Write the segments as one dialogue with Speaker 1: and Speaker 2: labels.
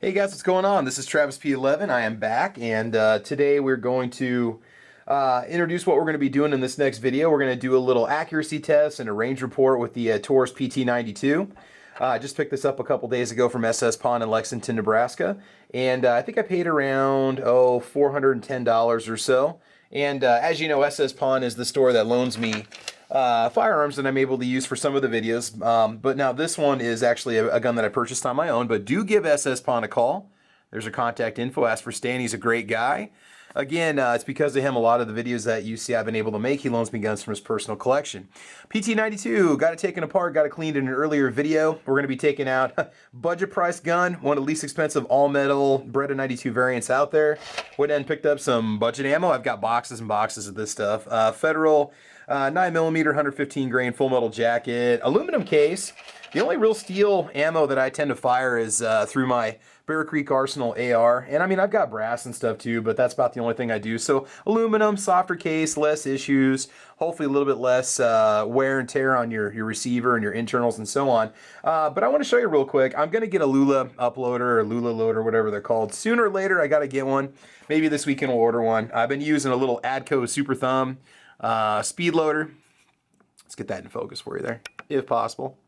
Speaker 1: Hey guys, what's going on? This is Travis P11. I am back, and today we're going to introduce what we're going to be doing in this next video. We're going to do a little accuracy test and a range report with the Taurus PT92. I just picked this up a couple days ago from SS Pawn in Lexington, Nebraska, and I think I paid around $410 or so. And as you know, SS Pawn is the store that loans me firearms that I'm able to use for some of the videos. But now this one is actually a gun that I purchased on my own, but do give SS Pawn a call. There's a contact info. Ask for Stan. He's a great guy. Again, it's because of him a lot of the videos that you see I've been able to make. He loans me guns from his personal collection. PT92, got it taken apart, got it cleaned in an earlier video. We're going to be taking out budget price gun, one of the least expensive all-metal Beretta 92 variants out there. Went ahead and picked up some budget ammo. I've got boxes and boxes of this stuff. Federal 9mm 115 grain full metal jacket, aluminum case. The only real steel ammo that I tend to fire is through my Bear Creek Arsenal AR. And I mean, I've got brass and stuff too, but that's about the only thing I do. So aluminum, softer case, less issues, hopefully a little bit less wear and tear on your receiver and your internals and so on. But I want to show you real quick. I'm going to get a Lula uploader or Lula loader, whatever they're called. Sooner or later, I got to get one. Maybe this weekend we'll order one. I've been using a little Adco Super Thumb speed loader. Let's get that in focus for you there, if possible.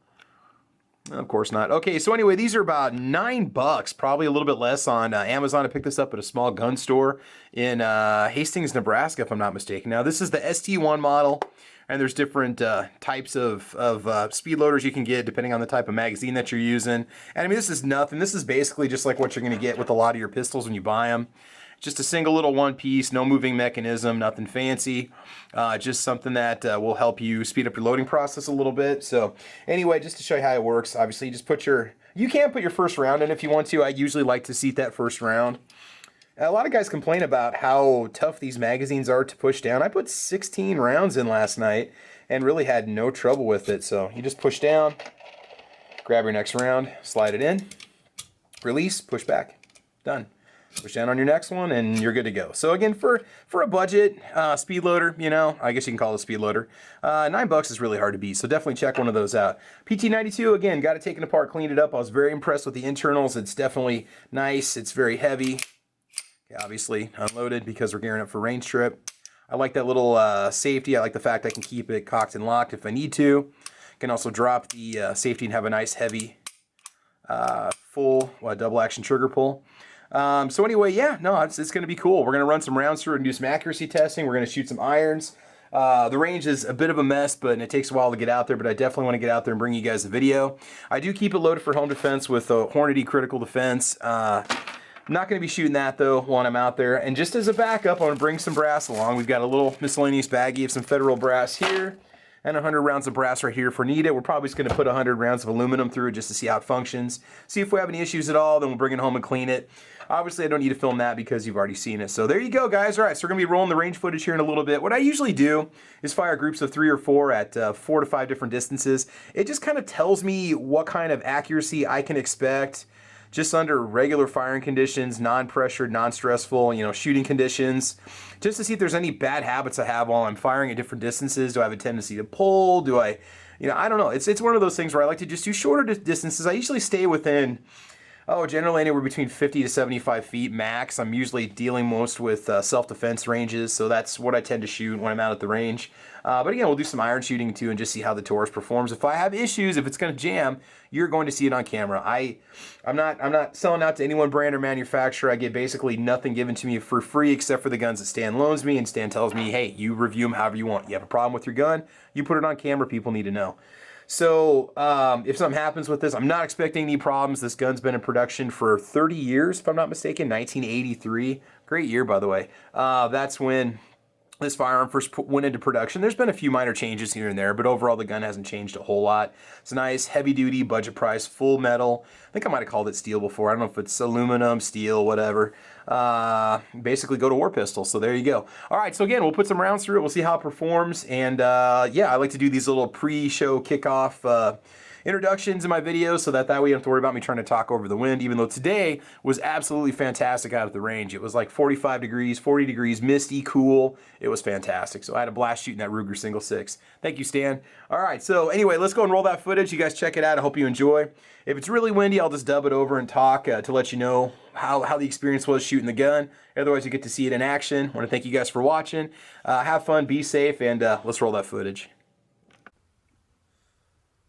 Speaker 1: Of course not. Okay, so anyway, these are about $9, probably a little bit less on Amazon. I picked this up at a small gun store in Hastings, Nebraska, if I'm not mistaken. Now, this is the ST1 model, and there's different types of speed loaders you can get depending on the type of magazine that you're using. And I mean, this is nothing. This is basically just like what you're going to get with a lot of your pistols when you buy them. Just a single little one piece, no moving mechanism, nothing fancy. Just something that will help you speed up your loading process a little bit. So anyway, just to show you how it works, obviously you just put you can put your first round in if you want to. I usually like to seat that first round. A lot of guys complain about how tough these magazines are to push down. I put 16 rounds in last night and really had no trouble with it. So you just push down, grab your next round, slide it in, release, push back, done. Push down on your next one and you're good to go. So again, for a budget speed loader, you know, I guess you can call it a speed loader, $9 is really hard to beat. So definitely check one of those out. PT92, again, got it taken apart, cleaned it up. I was very impressed with the internals. It's definitely nice. It's very heavy. Okay, obviously unloaded because we're gearing up for range trip. I like that little safety. I like the fact I can keep it cocked and locked if I need to. Can also drop the safety and have a nice heavy full double action trigger pull. So anyway, yeah, no, it's going to be cool. We're going to run some rounds through and do some accuracy testing. We're going to shoot some irons. The range is a bit of a mess, but it takes a while to get out there, but I definitely want to get out there and bring you guys a video. I do keep it loaded for home defense with a Hornady Critical Defense. I'm not going to be shooting that, though, when I'm out there. And just as a backup, I'm going to bring some brass along. We've got a little miscellaneous baggie of some Federal brass here and 100 rounds of brass right here if we need it. We're probably just going to put 100 rounds of aluminum through it just to see how it functions. See if we have any issues at all, then we'll bring it home and clean it. Obviously, I don't need to film that because you've already seen it. So there you go, guys. All right, so we're going to be rolling the range footage here in a little bit. What I usually do is fire groups of 3 or 4 at 4 to 5 different distances. It just kind of tells me what kind of accuracy I can expect just under regular firing conditions, non-pressured, non-stressful, shooting conditions, just to see if there's any bad habits I have while I'm firing at different distances. Do I have a tendency to pull? Do I, I don't know. It's one of those things where I like to just do shorter distances. I usually stay within, generally anywhere between 50 to 75 feet max. I'm usually dealing most with self-defense ranges, so that's what I tend to shoot when I'm out at the range. But again, we'll do some iron shooting too and just see how the Taurus performs. If I have issues, if it's going to jam, you're going to see it on camera. I'm not selling out to any one brand or manufacturer. I get basically nothing given to me for free except for the guns that Stan loans me, and Stan tells me, hey, you review them however you want. You have a problem with your gun, you put it on camera, people need to know. So if something happens with this, I'm not expecting any problems. This gun's been in production for 30 years, if I'm not mistaken, 1983. Great year, by the way. That's when this firearm first went into production. There's been a few minor changes here and there, but overall the gun hasn't changed a whole lot. It's nice, heavy-duty, budget price, full metal. I think I might have called it steel before. I don't know if it's aluminum, steel, whatever. Basically go to war pistol, so there you go. All right, so again, we'll put some rounds through it. We'll see how it performs, and yeah, I like to do these little pre-show kickoff introductions in my videos so that way you don't have to worry about me trying to talk over the wind, even though today was absolutely fantastic out at the range. It was like 45 degrees, 40 degrees, misty, cool. It was fantastic. So I had a blast shooting that Ruger single six. Thank you, Stan. All right, so anyway, let's go and roll that footage. You guys check it out. I hope you enjoy. If it's really windy, I'll just dub it over and talk to let you know how the experience was shooting the gun. Otherwise, you get to see it in action. I want to thank you guys for watching. Have fun, be safe, and let's roll that footage.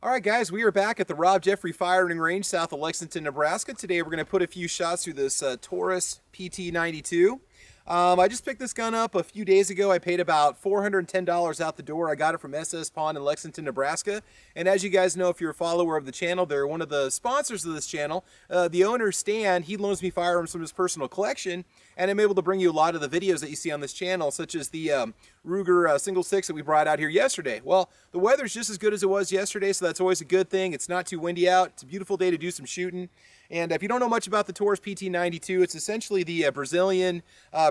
Speaker 1: All right, guys, we are back at the Rob Jeffrey Firing Range south of Lexington, Nebraska. Today, we're going to put a few shots through this Taurus PT92. I just picked this gun up a few days ago. I paid about $410 out the door. I got it from SS Pawn in Lexington, Nebraska. And as you guys know, if you're a follower of the channel, they're one of the sponsors of this channel. The owner, Stan, he loans me firearms from his personal collection, and I'm able to bring you a lot of the videos that you see on this channel, such as the Ruger single six that we brought out here yesterday. Well, the weather's just as good as it was yesterday, so that's always a good thing. It's not too windy out. It's a beautiful day to do some shooting. And if you don't know much about the Taurus PT92, it's essentially the Brazilian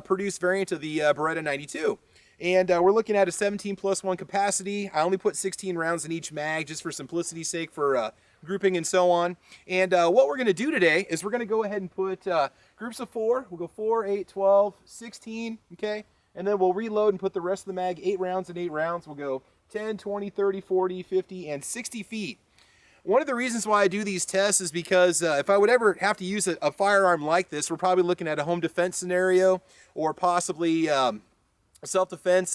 Speaker 1: produced variant of the Beretta 92. And we're looking at a 17+1 capacity. I only put 16 rounds in each mag just for simplicity's sake for grouping and so on. And what we're going to do today is we're going to go ahead and put groups of 4. We'll go 4, 8, 12, 16, okay? And then we'll reload and put the rest of the mag, 8 rounds and 8 rounds. We'll go 10, 20, 30, 40, 50, and 60 feet. One of the reasons why I do these tests is because if I would ever have to use a firearm like this, we're probably looking at a home defense scenario or possibly self-defense,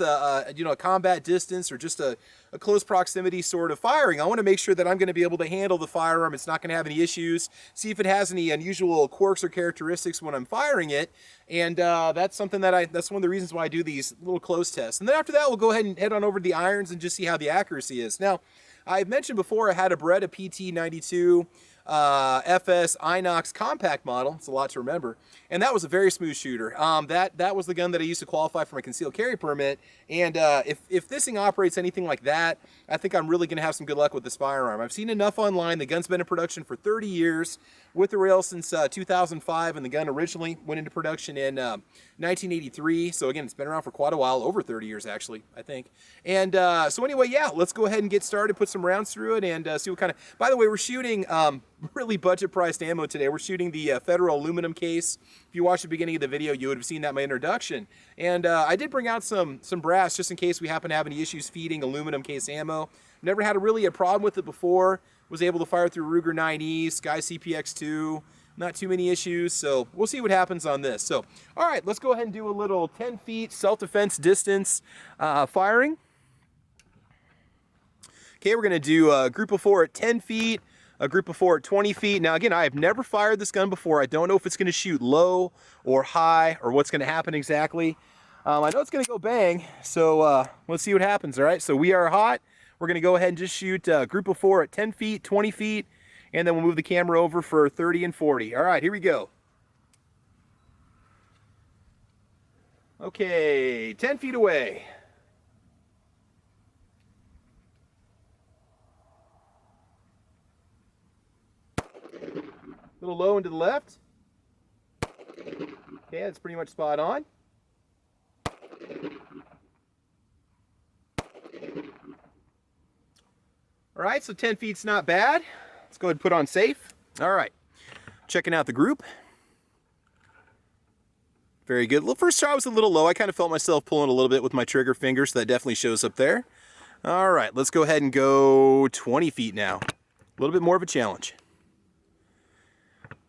Speaker 1: you know, a combat distance or just a close proximity sort of firing. I want to make sure that I'm going to be able to handle the firearm. It's not going to have any issues. See if it has any unusual quirks or characteristics when I'm firing it. And that's something that that's one of the reasons why I do these little close tests. And then after that, we'll go ahead and head on over to the irons and just see how the accuracy is. Now, I've mentioned before I had a Beretta PT92 FS Inox compact model. It's a lot to remember. And that was a very smooth shooter. That was the gun that I used to qualify for my concealed carry permit. And if this thing operates anything like that, I think I'm really going to have some good luck with this firearm. I've seen enough online. The gun's been in production for 30 years with the rail since 2005, and the gun originally went into production in 1983. So again, it's been around for quite a while, over 30 years actually, I think. And so anyway, yeah, let's go ahead and get started, put some rounds through it, and see what kind of... By the way, we're shooting really budget-priced ammo today. We're shooting the Federal aluminum case. If you watched the beginning of the video, you would have seen that in my introduction. And I did bring out some brass just in case we happen to have any issues feeding aluminum case ammo. Never had really a problem with it before. Was able to fire through Ruger 9E, Sky CPX2. Not too many issues, so we'll see what happens on this. So, all right, let's go ahead and do a little 10 feet self-defense distance firing. Okay, we're going to do a group of 4 at 10 feet, a group of 4 at 20 feet. Now, again, I have never fired this gun before. I don't know if it's going to shoot low or high or what's going to happen exactly. I know it's going to go bang, so let's see what happens, all right? So we are hot. We're going to go ahead and just shoot a group of 4 at 10 feet, 20 feet, and then we'll move the camera over for 30 and 40. All right, here we go. Okay, 10 feet away. A little low and to the left. Okay, that's pretty much spot on. All right, so 10 feet's not bad. Let's go ahead and put on safe. All right, checking out the group. Very good. Well, first shot was a little low. I kind of felt myself pulling a little bit with my trigger finger, so that definitely shows up there. All right, let's go ahead and go 20 feet now. A little bit more of a challenge.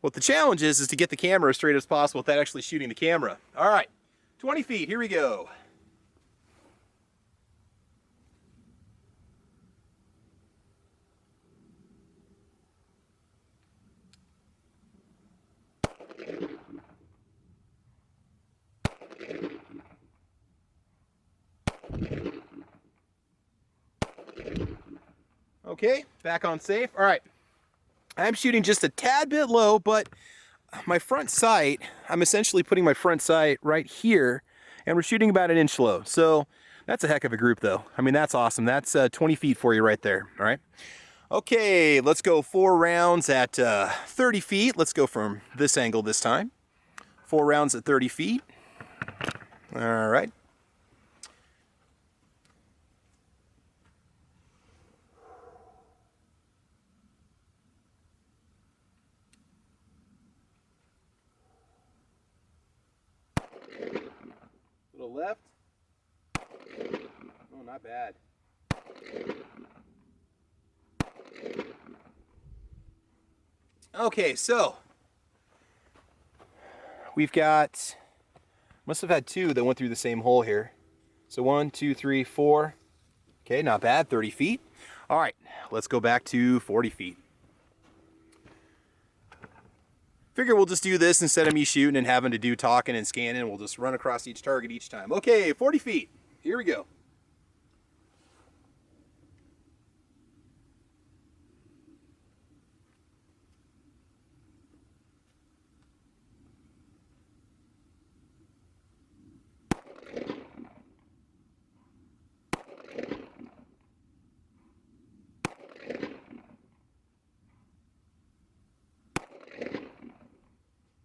Speaker 1: What the challenge is to get the camera as straight as possible without actually shooting the camera. All right, 20 feet, here we go. Okay, back on safe. All right, I'm shooting just a tad bit low, but my front sight, I'm essentially putting my front sight right here, and we're shooting about an inch low. So that's a heck of a group though. I mean, that's awesome. That's 20 feet for you right there, all right? Okay, let's go 4 rounds at 30 feet. Let's go from this angle this time. 4 rounds at 30 feet. All right. Little left. Oh, not bad. Okay, so we've got, must have had 2 that went through the same hole here. So 1, 2, 3, 4. Okay, not bad, 30 feet. All right, let's go back to 40 feet. Figure we'll just do this instead of me shooting and having to do talking and scanning. We'll just run across each target each time. Okay, 40 feet. Here we go.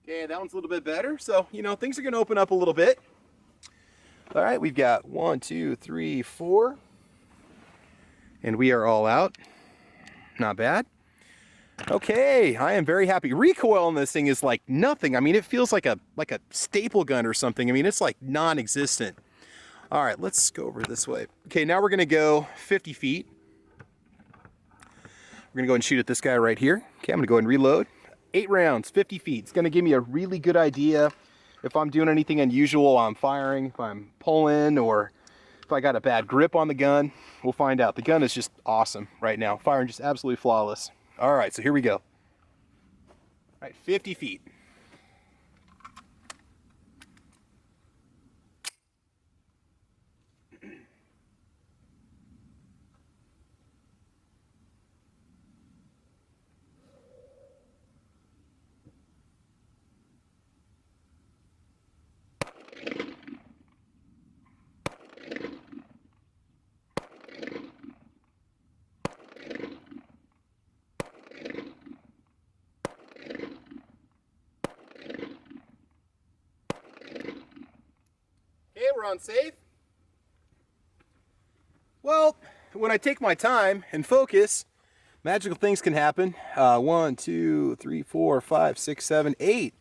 Speaker 1: Okay, that one's a little bit better. So, you know, things are going to open up a little bit. All right, we've got 1, 2, 3, 4. And we are all out. Not bad. Okay, I am very happy. Recoil on this thing is like nothing. I mean, it feels like a staple gun or something. I mean, it's like non-existent. All right, let's go over this way. Okay, now we're going to go 50 feet. We're going to go and shoot at this guy right here. Okay, I'm going to go and reload. 8 rounds, 50 feet. It's going to give me a really good idea if I'm doing anything unusual while I'm firing, if I'm pulling, or if I got a bad grip on the gun. We'll find out. The gun is just awesome right now. Firing just absolutely flawless. All right, so here we go. All right, 50 feet. Okay, we're on safe. Well, when I take my time and focus, magical things can happen. 1, 2, 3, 4, 5, 6, 7, 8.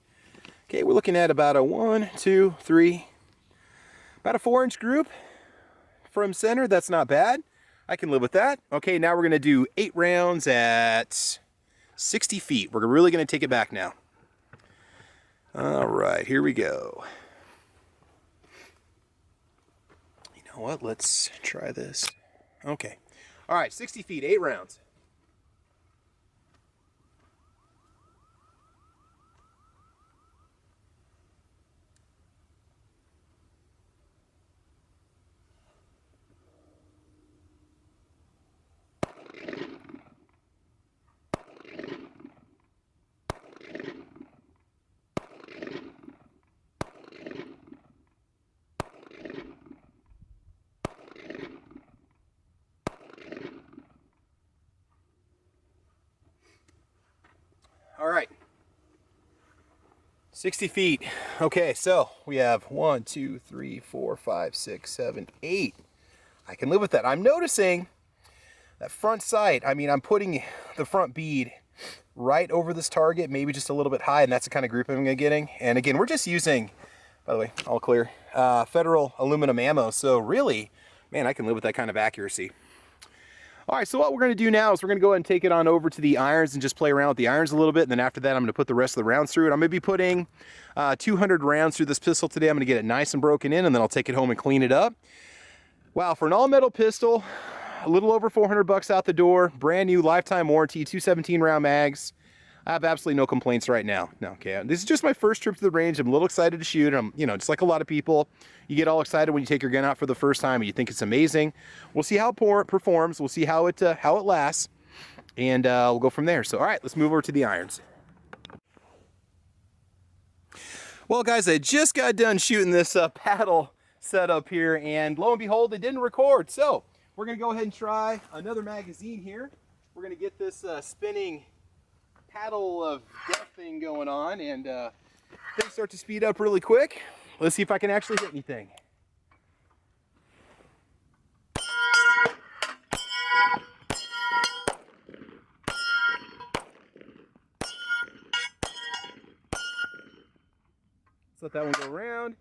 Speaker 1: Okay, we're looking at about a 1, 2, 3, about a 4-inch group from center. That's not bad. I can live with that. Okay, now we're going to do 8 rounds at 60 feet. We're really going to take it back now. All right, here we go. You know what? Let's try this. Okay. All right, 60 feet, 8 rounds. All right, 60 feet. Okay, so we have 1, 2, 3, 4, 5, 6, 7, 8. I can live with that. I'm noticing that front sight. I mean, I'm putting the front bead right over this target, maybe just a little bit high, and that's the kind of grip I'm getting. And again, we're just using, by the way, all clear, Federal aluminum ammo. So really, man, I can live with that kind of accuracy. All right, so what we're going to do now is we're going to go ahead and take it on over to the irons and just play around with the irons a little bit. And then after that, I'm going to put the rest of the rounds through it. I'm going to be putting 200 rounds through this pistol today. I'm going to get it nice and broken in, and then I'll take it home and clean it up. Wow, for an all-metal pistol, a little over 400 bucks out the door, brand new lifetime warranty, 217 round mags. I have absolutely no complaints right now. No, okay, this is just my first trip to the range. I'm a little excited to shoot. I'm, you know, just like a lot of people, you get all excited when you take your gun out for the first time and you think it's amazing. We'll see how it performs. We'll see how it lasts, and we'll go from there. So, all right, let's move over to the irons. Well, guys, I just got done shooting this paddle setup here, and lo and behold, it didn't record. So we're gonna go ahead and try another magazine here. We're gonna get this spinning paddle of death thing going on, and things start to speed up really quick. Let's see if I can actually hit anything. Let's let that one go around.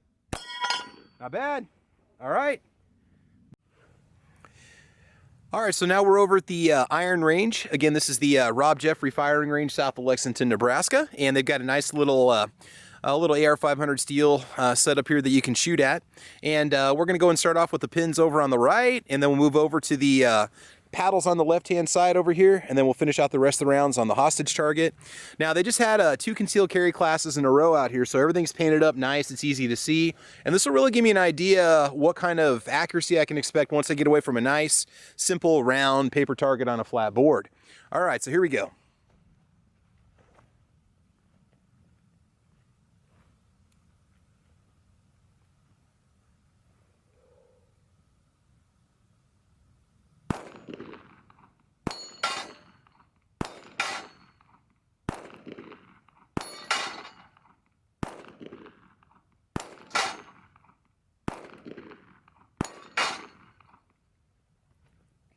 Speaker 1: Not bad. All right. All right, so now we're over at the Iron Range. Again, this is the Rob Jeffrey Firing Range south of Lexington, Nebraska, and they've got a nice little AR-500 steel set up here that you can shoot at. And we're going to go and start off with the pins over on the right, and then we'll move over to the paddles on the left-hand side over here, and then we'll finish out the rest of the rounds on the hostage target. Now, they just had 2 concealed carry classes in a row out here, so everything's painted up nice. It's easy to see, and this will really give me an idea what kind of accuracy I can expect once I get away from a nice, simple, round paper target on a flat board. All right, so here we go.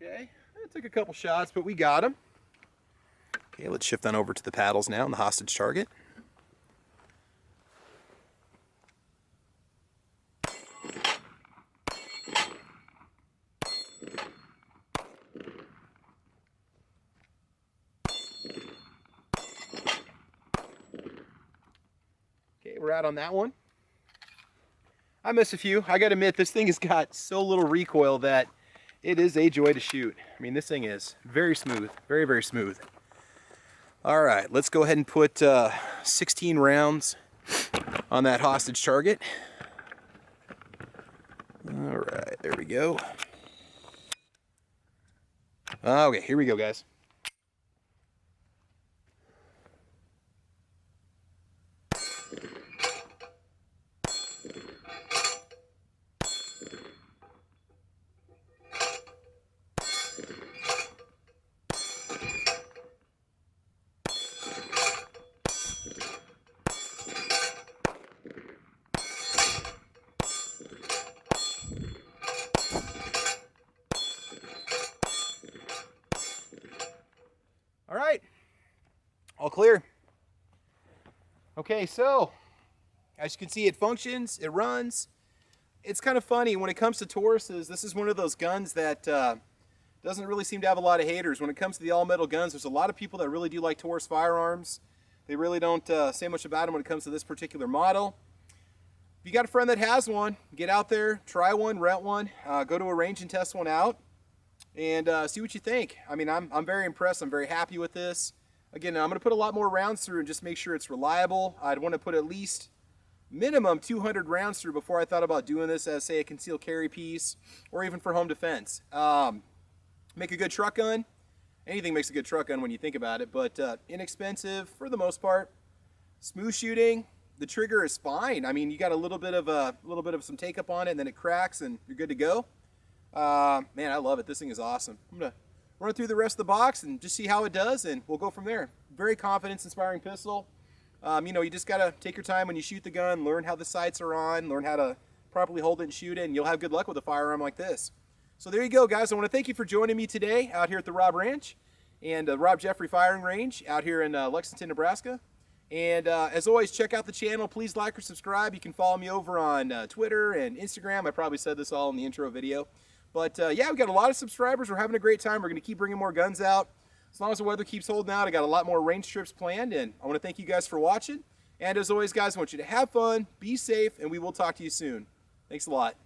Speaker 1: Okay, it took a couple shots, but we got them. Okay, let's shift on over to the paddles now and the hostage target. Okay, we're out on that one. I missed a few. I gotta admit, this thing has got so little recoil that it is a joy to shoot. I mean, this thing is very smooth, very, very smooth. All right, let's go ahead and put 16 rounds on that hostage target. All right, there we go. Okay, here we go, guys. All right, all clear. Okay, so as you can see, it functions, it runs. It's kind of funny when it comes to Tauruses. This is one of those guns that doesn't really seem to have a lot of haters. When it comes to the all-metal guns, there's a lot of people that really do like Taurus firearms. They really don't say much about them when it comes to this particular model. If you got a friend that has one, get out there, try one, rent one, go to a range and test one out, and see what you think. I mean, I'm very impressed. I'm very happy with this. Again, I'm going to put a lot more rounds through and just make sure it's reliable. I'd want to put at least minimum 200 rounds through before I thought about doing this as, say, a concealed carry piece or even for home defense. Make a good truck gun. Anything makes a good truck gun when you think about it, but inexpensive for the most part. Smooth shooting. The trigger is fine. I mean, you got a little bit of some take up on it, and then it cracks, and you're good to go. Man, I love it. This thing is awesome. I'm gonna run through the rest of the box and just see how it does, and we'll go from there. Very confidence-inspiring pistol. You know, you just gotta take your time when you shoot the gun, learn how the sights are on, learn how to properly hold it and shoot it, and you'll have good luck with a firearm like this. So there you go, guys. I want to thank you for joining me today out here at the Rob Ranch and Rob Jeffrey Firing Range out here in Lexington, Nebraska. And as always, check out the channel. Please like or subscribe. You can follow me over on Twitter and Instagram. I probably said this all in the intro video. But yeah, we've got a lot of subscribers. We're having a great time. We're going to keep bringing more guns out. As long as the weather keeps holding out, I got a lot more range trips planned. And I want to thank you guys for watching. And as always, guys, I want you to have fun, be safe, and we will talk to you soon. Thanks a lot.